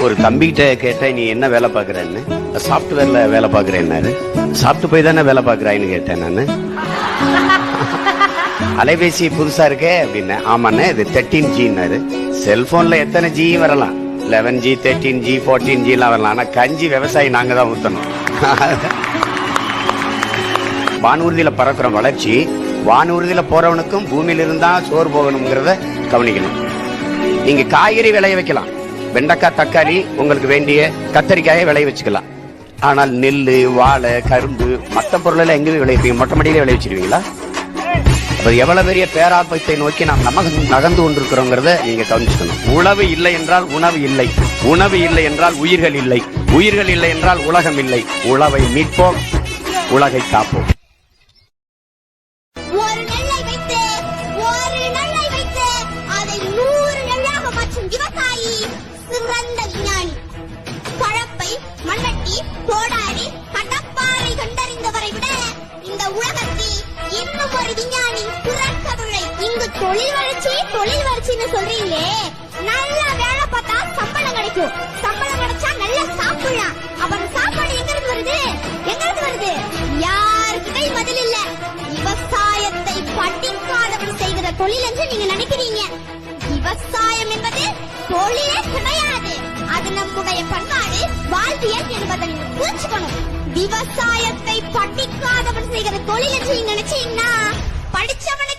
ஒரு தம்பிகிட்ட கேட்டேன், நீ என்ன வேலை பாக்குறன்னு. சாப்ட்வேர்ல வேலை பாக்குறேன்னாரு. சாப்பிட்டு போய் தானே வேலை பாக்குறான்னு கேட்டேன் நானு. அலைபேசி புதுசா இருக்கே அப்படின்னு. ஆமாண்ணே, இது 13Gன்னாரு. செல்போன்ல எத்தனை ஜி வரலாம், 11G 13G 14G எல்லாம் வரலாம். ஆனா கஞ்சி விவசாயி நாங்க தான் ஊத்தணும். வானூர்தியில பறக்கிற வளர்ச்சி, வானூர்தியில போறவனுக்கும் பூமியில இருந்தா சோறு போகணுங்கிறத கவனிக்கணும். நீங்க காய்கறி விளைய வைக்கலாம், வெண்டைக்காய் தக்காளி உங்களுக்கு வேண்டிய கத்தரிக்காயை விளைய வச்சுக்கலாம். ஆனால் நெல்லு வாழை கரும்பு மற்ற பொருள் எல்லாம் எங்க விளைவிப்பீங்க? மொட்டை மாடியிலே விளைய வச்சிருவீங்களா? எவ்வளவு பெரிய பேராபத்தை நோக்கி நாம் நகர்ந்து கொண்டிருக்கிறோங்கிறத நீங்க கவனிச்சுக்கணும். உணவு இல்லை என்றால் உணவு இல்லை, உணவு இல்லை என்றால் உயிர்கள் இல்லை, உயிர்கள் இல்லை என்றால் உலகம் இல்லை. உழவை மீட்போம், உலகை காப்போம். ஒரு நெல்லை வைத்து அதை 100 நெல்லாக மாற்றும் விவசாயி சிறந்த விஞ்ஞானி. பழப்பை, மண்ணட்டி, கோடாரி, கடப்பாறை கண்டறிந்தவரை விட இந்த உலகத்தில் இன்னும் ஒரு விஞ்ஞானி பிறக்கவில்லை. இங்கு தொழில் வளர்ச்சின்னு சொல்றீங்களே, நல்லா வேலை பார்த்தா சம்பளம் கிடைக்கும். சம்பளம் கிடைச்சா நல்லா சாப்பிடலாம். அப்புறம் சாப்பாடு எங்க இருந்து வருது? யாருக்கிட்டையும் பதில் இல்ல. விவசாயத்தை படிக்காதவன் செய்கிற தொழில் என்று நீங்க நினைக்கிறீங்க. விவசாயம் என்பது தொழிலே கிடையாது, அது நம்முடைய பண்பாடு, வாழ்வியல் என்பதை புரிஞ்சுக்கணும். விவசாயத்தை படிக்காதவன் செய்கிற தொழில் என்று நீங்க நினைச்சீங்கன்னா படிச்சவனுக்கு